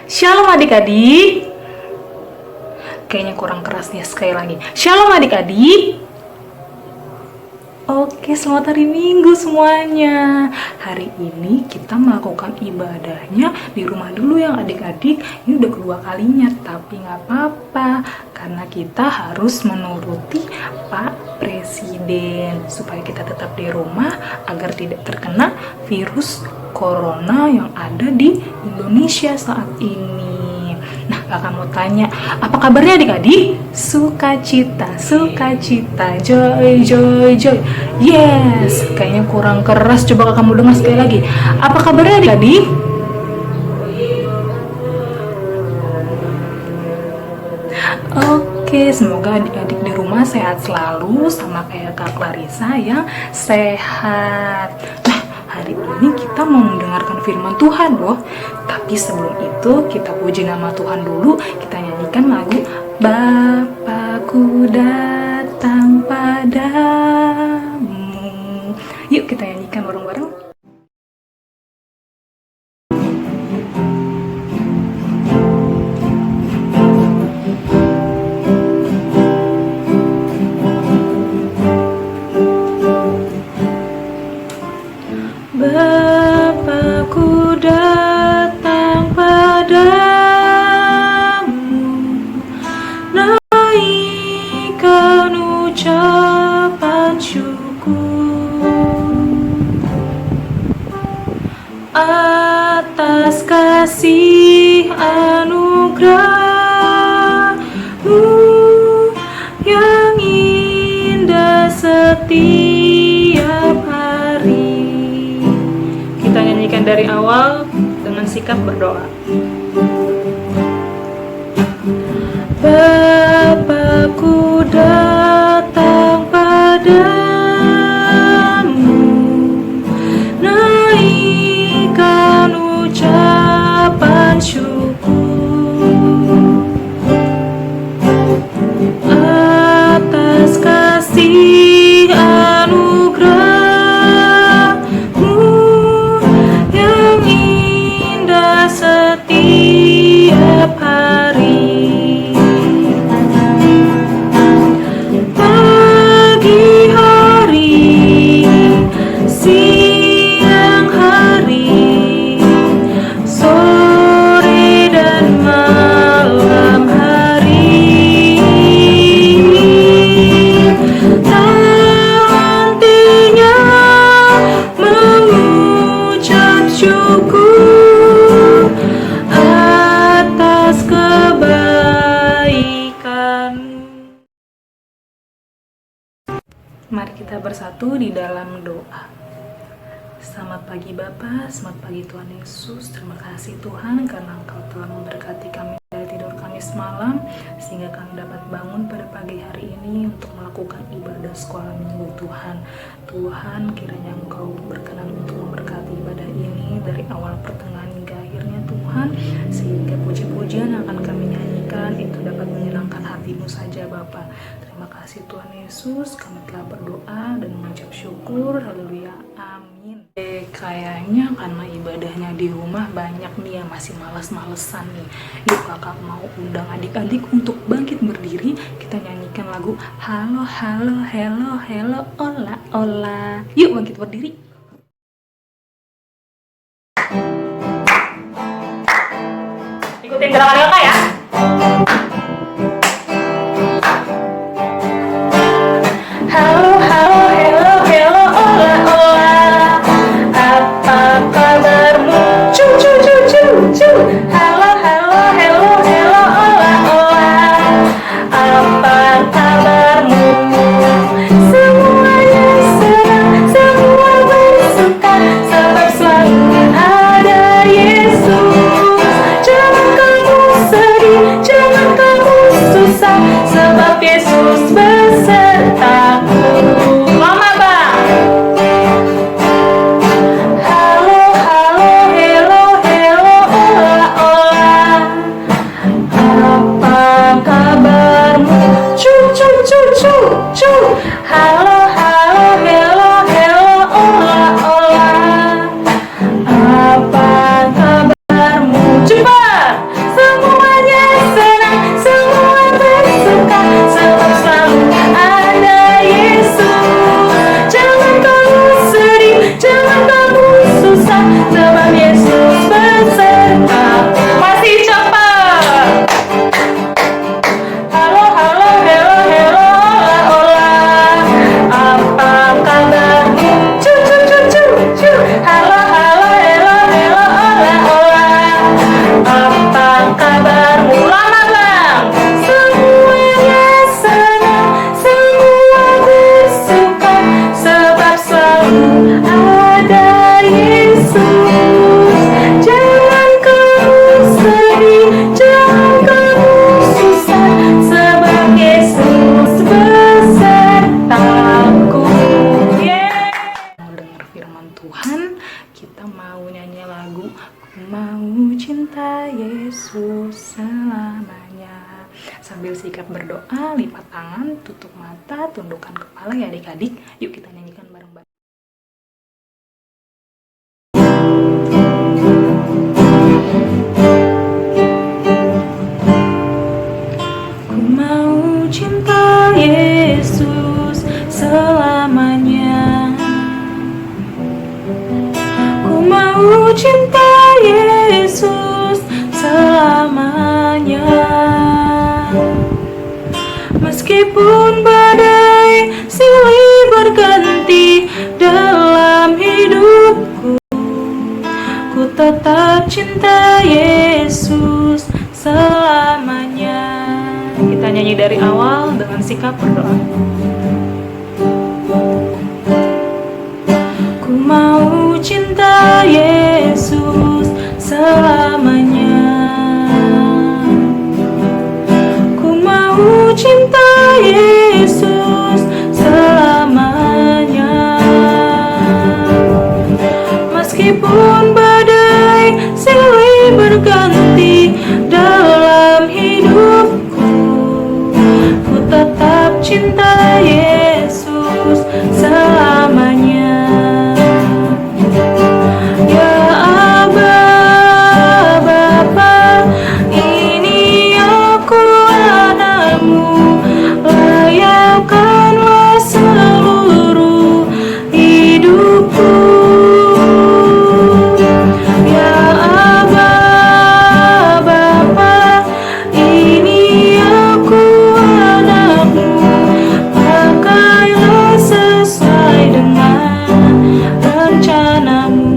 Shalom adik-adik. Kayaknya kurang keras nih, sekali lagi. Shalom adik-adik. Oke, selamat hari Minggu semuanya. Hari ini kita melakukan ibadahnya di rumah dulu yang adik-adik. Ini udah kedua kalinya, tapi nggak apa-apa. Karena kita harus menuruti Pak Presiden. Supaya kita tetap di rumah agar tidak terkena virus corona yang ada di Indonesia saat ini. Nah, kakak mau tanya, apa kabarnya adik-adik? Sukacita, sukacita, joy, joy, joy. Yes, kayaknya kurang keras. Coba kakak mau dengar sekali lagi. Apa kabarnya adik-adik? Oke, semoga adik-adik di rumah sehat selalu, sama kayak Kak Clarissa yang sehat. Nah, hari ini kita mau mendengarkan firman Tuhan loh. Tapi sebelum itu kita puji nama Tuhan dulu. Kita nyanyikan lagu Bapakku datang padamu. Yuk kita nyanyikan bareng-bareng. Bapakku datang padamu, naikkan ucapan syukur atas kasih anugerah-Mu yang indah setiap hari. Kita nyanyikan dari awal dengan sikap berdoa. Bapakku datang padamu, naikkan ucapan syukur atas kasih anugerah-Mu yang indah setiap hari. Pagi hari, siang hari, sore dan malam hari, nantinya mengucap syukur atas kebaikan-Mu. Mari kita bersatu di dalam doa. Selamat pagi Bapa, selamat pagi Tuhan Yesus. Terima kasih Tuhan karena Engkau telah memberkati kami dari tidur kami semalam, sehingga kami dapat bangun pada pagi hari ini untuk melakukan ibadah sekolah minggu Tuhan. Tuhan, kiranya Engkau berkenan untuk memberkati ibadah ini dari awal pertengahan hingga akhirnya Tuhan, sehingga puji-pujian yang akan kami nyanyikan itu dapat menyenangkan hati-Mu saja Bapa. Terima kasih Tuhan Yesus, kami telah berdoa dan mengucap syukur. Haleluya, amin. Kayaknya karena ibadahnya di rumah banyak nih yang masih malas-malesan nih. Yuk kakak mau undang adik-adik untuk bangkit berdiri. Kita nyanyikan lagu Halo, halo, hello, hello, ola, ola. Yuk bangkit berdiri. Ikutin gerakan kakak ya. Halo, halo, hello, hello, ola, ola. Apa kabarmu? Cu, cu, cu, cu, cu. Halo, halo, hello, hello, ola, ola. Apa kabarmu? Semuanya senang, semua bersuka, sebab selalu ada Yesus. Jangan kamu sedih, jangan kamu susah, sebab Yesus besertamu. Mama bang. Halo, halo, hello, hello, ola, ola. Apa kabarmu? Cu, cu, cu, cu, cu. Halo, halo, hello, hello, ola, ola. Apa kabarmu? Cepat. ambil sikap berdoa, lipat tangan, tutup mata, tundukkan kepala ya adik-adik. Yuk kita nyanyikan bareng-bareng. Ku mau cinta Yesus selamanya. Ku mau cinta Yesus selamanya. Meskipun badai silih berganti dalam hidupku, ku tetap cinta Yesus selamanya. Kita nyanyi dari awal dengan sikap berdoa. Ku mau cinta Yesus selamanya. Ku mau cinta Yesus selamanya. Meskipun badai silih berganti dalam hidupku, ku tetap cinta Yesus selamanya. Ya Aba, Bapa, ini aku anakmu, layakkanlah seluruh hidupku. Ya Aba, Bapa, ini aku anakmu, pakailah sesuai dengan rencanamu.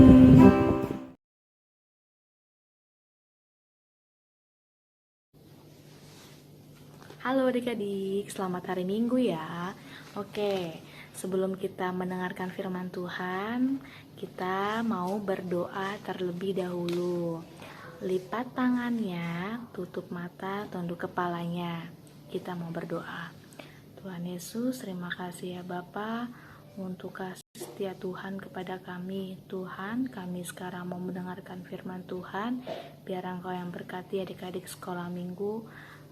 Halo adik-adik, selamat hari Minggu ya. Oke, sebelum kita mendengarkan firman Tuhan, kita mau berdoa terlebih dahulu. Lipat tangannya, tutup mata, tunduk kepalanya. Kita mau berdoa. Tuhan Yesus, terima kasih ya Bapa untuk kasih setia Tuhan kepada kami. Tuhan, kami sekarang mau mendengarkan firman Tuhan. Biar Engkau yang berkati adik-adik sekolah minggu,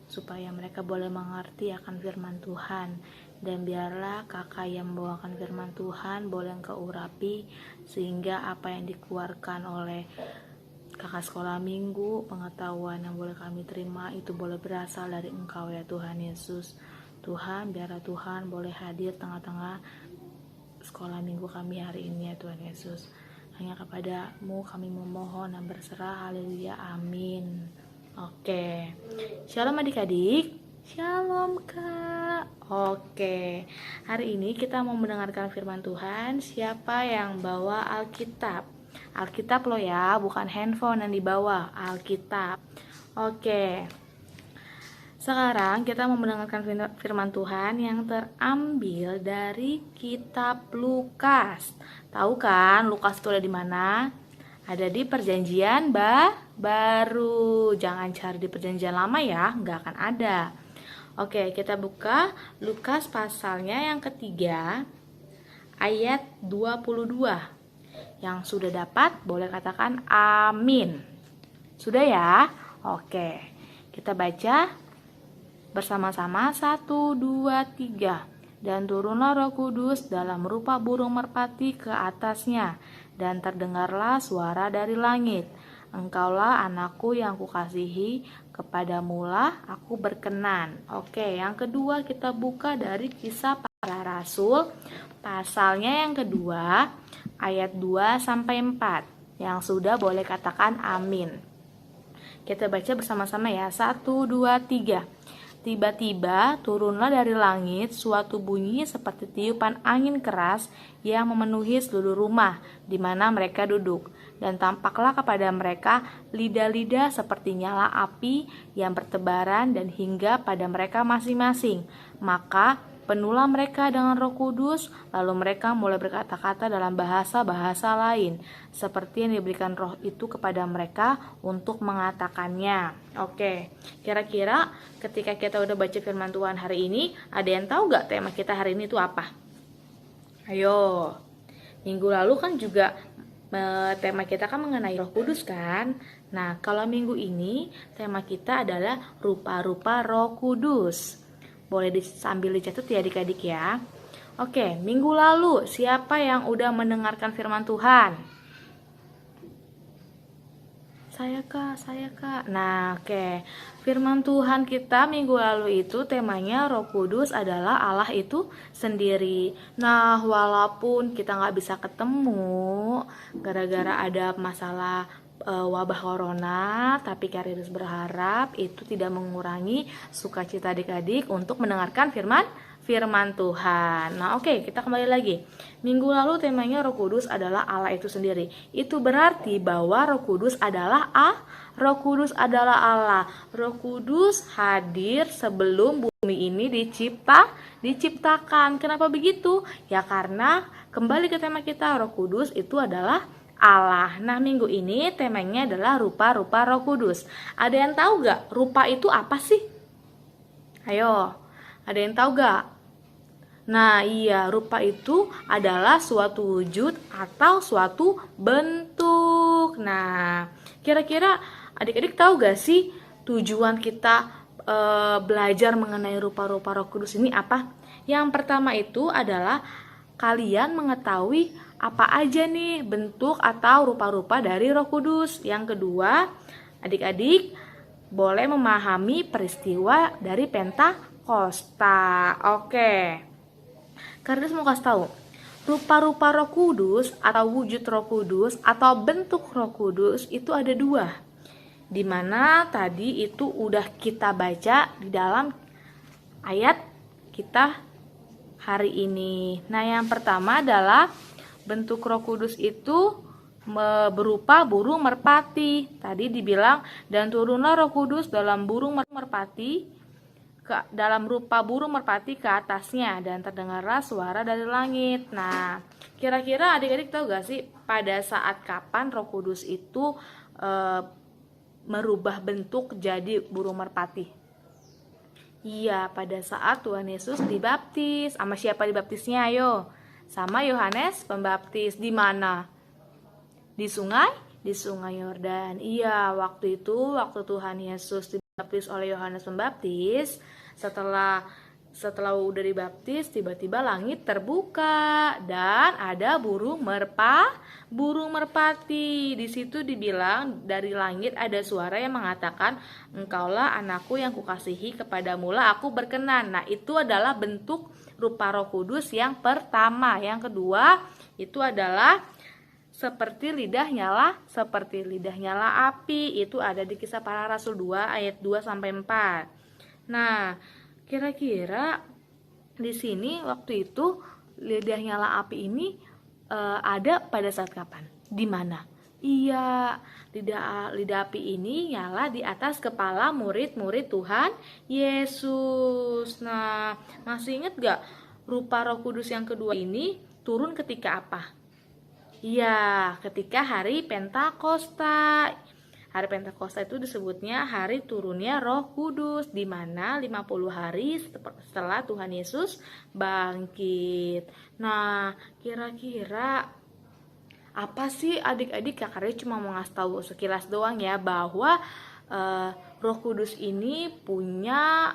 supaya mereka boleh mengerti akan firman Tuhan. Dan biarlah kakak yang membawakan firman Tuhan boleh Engkau urapi, sehingga apa yang dikeluarkan oleh kakak sekolah minggu, pengetahuan yang boleh kami terima itu boleh berasal dari Engkau ya Tuhan Yesus. Tuhan, biarlah Tuhan boleh hadir tengah-tengah sekolah minggu kami hari ini ya Tuhan Yesus. Hanya kepadamu kami memohon dan berserah. Haleluya, amin. Oke, shalom adik-adik. Shalom kak. Oke, hari ini kita mau mendengarkan firman Tuhan. Siapa yang bawa Alkitab? Alkitab loh ya, bukan handphone yang dibawa, Alkitab. Oke, sekarang kita mau mendengarkan firman Tuhan yang terambil dari kitab Lukas. Tahu kan Lukas itu ada di mana? Ada di perjanjian baru. Jangan cari di perjanjian lama ya, nggak akan ada. Oke, kita buka Lukas pasalnya yang ketiga, ayat 22. Yang sudah dapat boleh katakan amin. Sudah ya? Oke, kita baca bersama-sama. 1, 2, 3. Dan turunlah Roh Kudus dalam rupa burung merpati ke atasnya, dan terdengarlah suara dari langit, Engkaulah anakku yang kukasihi, kepadamulah aku berkenan. Oke, yang kedua kita buka dari Kisah Para Rasul, pasalnya yang kedua, ayat 2-4. Yang sudah boleh katakan amin. Kita baca bersama-sama ya. 1, 2, 3. Tiba-tiba turunlah dari langit suatu bunyi seperti tiupan angin keras yang memenuhi seluruh rumah di mana mereka duduk. Dan tampaklah kepada mereka lidah-lidah seperti nyala api yang bertebaran dan hingga pada mereka masing-masing. Maka penuhlah mereka dengan Roh Kudus, lalu mereka mulai berkata-kata dalam bahasa-bahasa lain, seperti yang diberikan Roh itu kepada mereka untuk mengatakannya. Oke, kira-kira ketika kita udah baca firman Tuhan hari ini, ada yang tahu gak tema kita hari ini itu apa? Ayo, minggu lalu kan juga tema kita kan mengenai Roh Kudus kan. Nah, kalau minggu ini tema kita adalah rupa-rupa Roh Kudus. Boleh sambil dicatat ya adik-adik ya. Oke, minggu lalu siapa yang udah mendengarkan firman Tuhan? Saya kak. Nah, oke. Firman Tuhan kita minggu lalu itu temanya Roh Kudus adalah Allah itu sendiri. Nah, walaupun kita nggak bisa ketemu gara-gara ada masalah wabah corona, tapi Karirus berharap itu tidak mengurangi sukacita adik-adik untuk mendengarkan firman Tuhan. Nah, oke, kita kembali lagi. Minggu lalu temanya Roh Kudus adalah Allah itu sendiri. Itu berarti bahwa Roh Kudus adalah Roh Kudus adalah Allah. Roh Kudus hadir sebelum bumi ini diciptakan. Kenapa begitu? Ya karena kembali ke tema kita, Roh Kudus itu adalah Allah. Nah, minggu ini temanya adalah rupa-rupa Roh Kudus. Ada yang tahu gak rupa itu apa sih? Ayo, ada yang tahu gak? Nah, iya, rupa itu adalah suatu wujud atau suatu bentuk. Nah, kira-kira adik-adik tahu gak sih tujuan kita belajar mengenai rupa-rupa Roh Kudus ini apa? Yang pertama itu adalah kalian mengetahui apa aja nih bentuk atau rupa-rupa dari Roh Kudus. Yang kedua, adik-adik boleh memahami peristiwa dari Pentakosta. Oke. Karena mau kasih tahu, rupa-rupa Roh Kudus atau wujud Roh Kudus atau bentuk Roh Kudus itu ada dua. Dimana tadi itu udah kita baca di dalam ayat kita hari ini. Nah, yang pertama adalah bentuk Roh Kudus itu berupa burung merpati. Tadi dibilang, dan turunlah Roh Kudus dalam burung merpati, dalam rupa burung merpati ke atasnya, dan terdengarlah suara dari langit. Nah, kira-kira adik-adik tahu gak sih pada saat kapan Roh Kudus itu merubah bentuk jadi burung merpati? Iya, pada saat Tuhan Yesus dibaptis. Sama siapa dibaptisnya? Ayo, sama Yohanes Pembaptis. Di mana? Di sungai Yordan. Iya, waktu itu waktu Tuhan Yesus dibaptis oleh Yohanes Pembaptis, setelah udah dibaptis, tiba-tiba langit terbuka dan ada burung merpati. Di situ dibilang dari langit ada suara yang mengatakan, "Engkaulah anakku yang kukasihi, kepadamulah aku berkenan." Nah, itu adalah bentuk rupa Roh Kudus yang pertama. Yang kedua, itu adalah seperti lidah nyala api. Itu ada di Kisah Para Rasul 2 ayat 2 sampai 4. Nah, kira-kira di sini waktu itu lidah nyala api ini ada pada saat kapan? Di mana? Iya, lidah api ini nyala di atas kepala murid-murid Tuhan Yesus. Nah, masih ingat gak rupa Roh Kudus yang kedua ini turun ketika apa? Iya, ketika hari Pentakosta. Hari Pentakosta itu disebutnya hari turunnya Roh Kudus, di mana 50 hari setelah Tuhan Yesus bangkit. Nah, kira-kira apa sih adik-adik? Kak Karya cuma mau ngasih tahu sekilas doang ya, bahwa Roh Kudus ini punya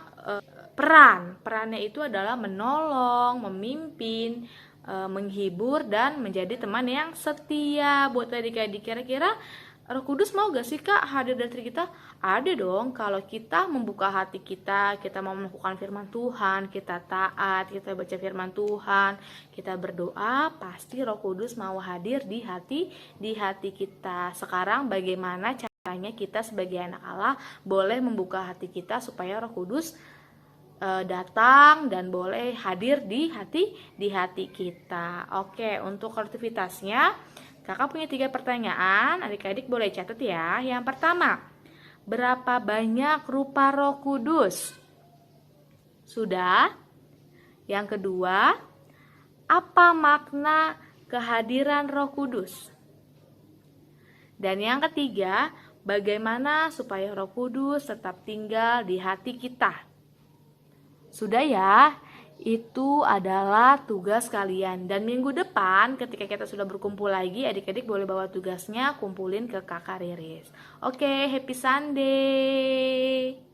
perannya itu adalah menolong, memimpin, menghibur, dan menjadi teman yang setia buat adik-adik. Kira-kira Roh Kudus mau gak sih Kak hadir dari kita? Ada dong, kalau kita membuka hati kita mau melakukan firman Tuhan, kita taat, kita baca firman Tuhan, kita berdoa, pasti Roh Kudus mau hadir di hati kita. Sekarang bagaimana caranya kita sebagai anak Allah boleh membuka hati kita supaya Roh Kudus datang dan boleh hadir di hati kita. Oke, untuk aktivitasnya Kakak punya 3 pertanyaan, adik-adik boleh catat ya. Yang pertama, berapa banyak rupa Roh Kudus? Sudah? Yang kedua, apa makna kehadiran Roh Kudus? Dan yang ketiga, bagaimana supaya Roh Kudus tetap tinggal di hati kita? Sudah ya? Itu adalah tugas kalian. Dan minggu depan ketika kita sudah berkumpul lagi, adik-adik boleh bawa tugasnya kumpulin ke kakak Riris. Oke, happy Sunday.